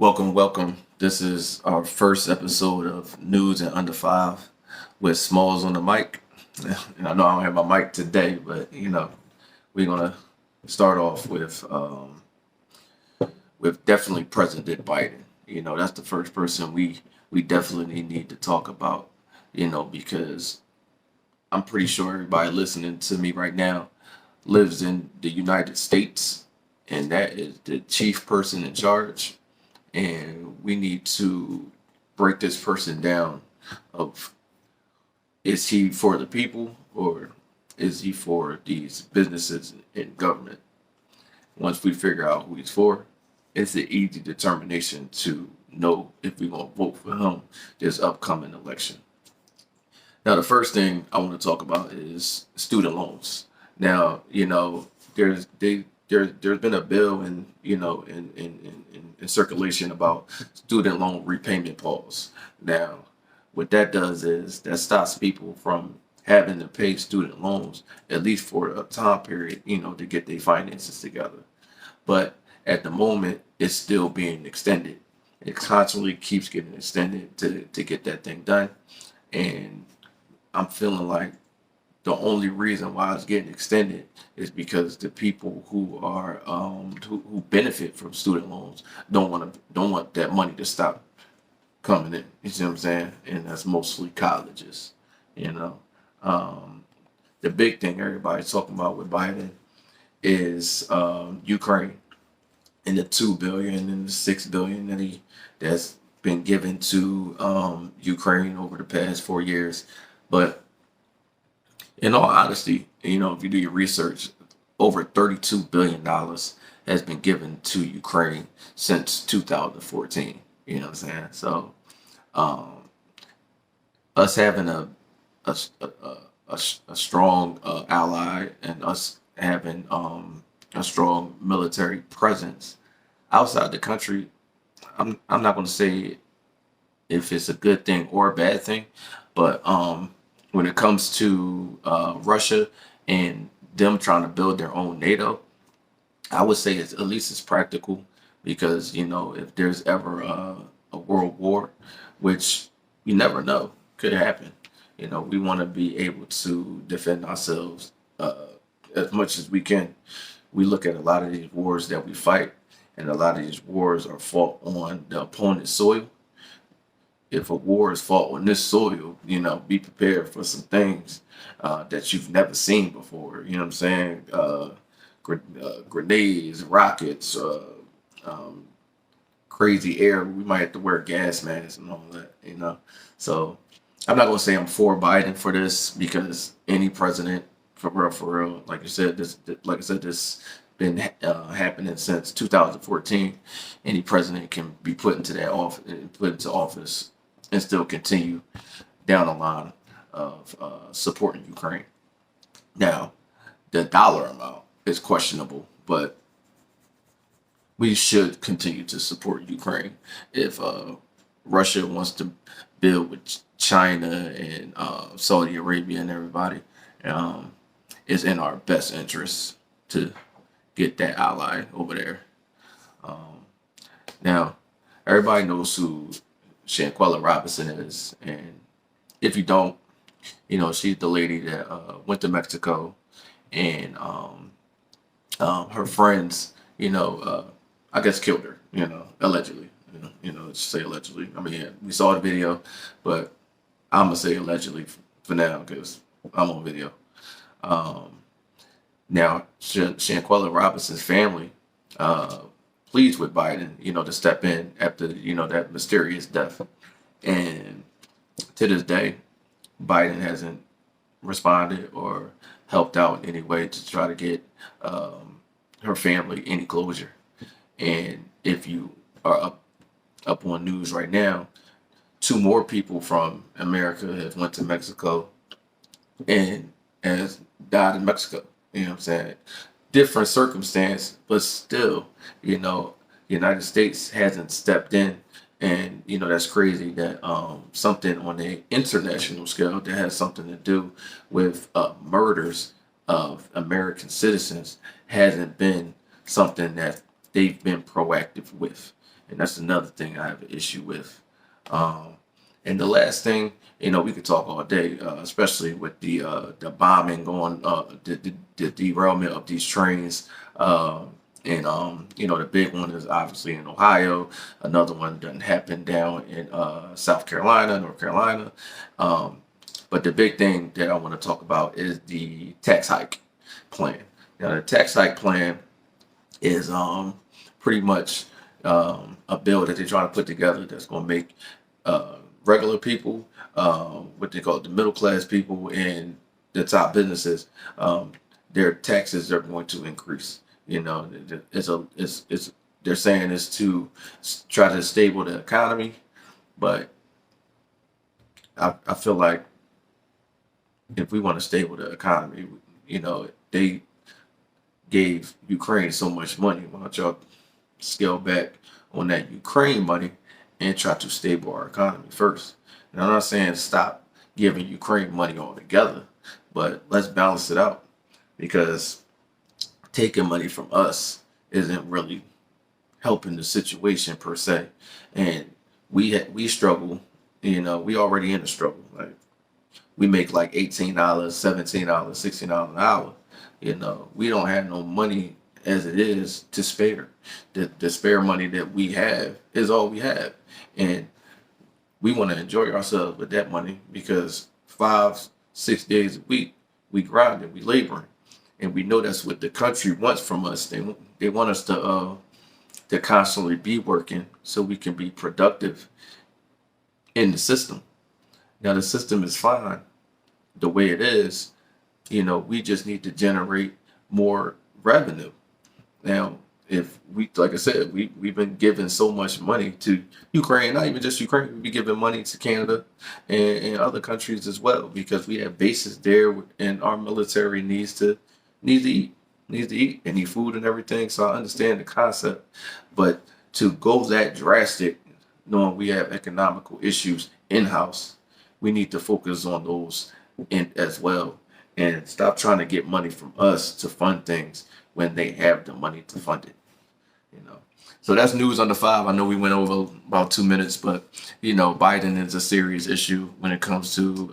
Welcome, welcome. This is our first episode of News and Under Five with Smalls on the mic. And I know I don't have my mic today, but we're gonna start off with definitely President Biden. That's the first person we definitely need to talk about. Because I'm pretty sure everybody listening to me right now lives in the United States, and that is the chief person in charge, and we need to break this person down of, is he for the people or is he for these businesses and government? Once we figure out who he's for, it's an easy determination to know if we're going to vote for him this upcoming election. Now, the first thing I want to talk about is student loans. Now, there's been a bill in circulation about student loan repayment pause. Now, what that does is that stops people from having to pay student loans at least for a time period, to get their finances together. But at the moment, it's still being extended. It constantly keeps getting extended to get that thing done. And I'm feeling like the only reason why it's getting extended is because the people who are who benefit from student loans don't want that money to stop coming in. You see what I'm saying? And that's mostly colleges. You know, um, the big thing everybody's talking about with Biden is Ukraine and the 2 billion and the 6 billion that's been given to Ukraine over the past 4 years. But in all honesty, if you do your research, over $32 billion has been given to Ukraine since 2014. You know what I'm saying? So, um, us having a, a strong ally, and us having a strong military presence outside the country, I'm not going to say if it's a good thing or a bad thing, but when it comes to Russia and them trying to build their own NATO, I would say at least it's practical, because if there's ever a world war, which you never know could happen, we want to be able to defend ourselves as much as we can. We look at a lot of these wars that we fight, and a lot of these wars are fought on the opponent's soil. If a war is fought on this soil, be prepared for some things that you've never seen before. You know what I'm saying? Grenades, rockets, um, crazy air. We might have to wear gas masks and all that. So I'm not gonna say I'm for Biden for this, because any president, for real, like you said, this been happening since 2014. Any president can be put into that office, put into office, and still continue down the line of supporting Ukraine. Now, the dollar amount is questionable, but we should continue to support Ukraine. If Russia wants to build with China and Saudi Arabia and everybody, um, it's in our best interest to get that ally over there. Um, Now, everybody knows who Shanquella Robinson is, and if you don't, she's the lady that went to Mexico, and her friends, I guess killed her, allegedly. Let's say allegedly. I mean, yeah, we saw the video, but I'm gonna say allegedly for now because I'm on video. Um, Now, Shanquella Robinson's family uh, pleads with Biden, to step in after, that mysterious death. And to this day, Biden hasn't responded or helped out in any way to try to get her family any closure. And if you are up on news right now, two more people from America have went to Mexico and has died in Mexico. You know what I'm saying? Different circumstance, but still, the United States hasn't stepped in. And that's crazy that something on the international scale that has something to do with murders of American citizens hasn't been something that they've been proactive with. and that's another thing I have an issue with. Um, and the last thing, we could talk all day, especially with the bombing going, the derailment of these trains. And the big one is obviously in Ohio. Another one doesn't happen down in South Carolina, North Carolina. Um, but the big thing that I want to talk about is the tax hike plan. Now, the tax hike plan is pretty much a bill that they're trying to put together that's going to make regular people, what they call the middle class people, and the top businesses, their taxes are going to increase. It's they're saying it's to try to stable the economy, but I feel like if we want to stable the economy, they gave Ukraine so much money. Why don't y'all scale back on that Ukraine money and try to stable our economy first? And I'm not saying stop giving Ukraine money altogether, but let's balance it out, because taking money from us isn't really helping the situation per se. And we struggle. We already in a struggle. Like, we make like $18, $17, $16 an hour. We don't have no money as it is to spare. The spare money that we have is all we have. And we want to enjoy ourselves with that money, because 5, 6 days a week we grinding, we laboring. And we know that's what the country wants from us. They want us to constantly be working so we can be productive in the system. Now the system is fine the way it is. We just need to generate more revenue. Now, if we, like I said, we've been giving so much money to Ukraine, not even just Ukraine, we've been giving money to Canada and other countries as well, because we have bases there, and our military needs to eat, and need food and everything. So I understand the concept, but to go that drastic, knowing we have economical issues in house, we need to focus on those in as well, and stop trying to get money from us to fund things when they have the money to fund it. You know. So that's news under five. I know we went over about 2 minutes, but Biden is a serious issue when it comes to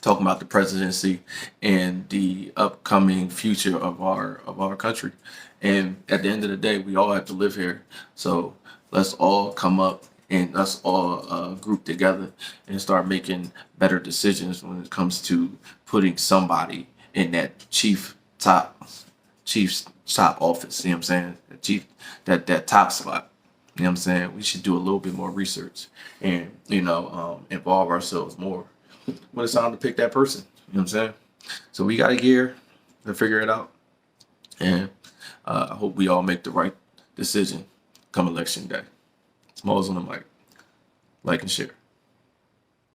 talking about the presidency and the upcoming future of our country. And at the end of the day, we all have to live here. So let's all come up and let's all group together and start making better decisions when it comes to putting somebody in that chief's top office. You know what I'm saying? The chief, that top spot. You know what I'm saying? We should do a little bit more research and involve ourselves more when it's time to pick that person. You know what I'm saying? So we got a year to figure it out, and I hope we all make the right decision come election day. Smalls on the mic. Like and share.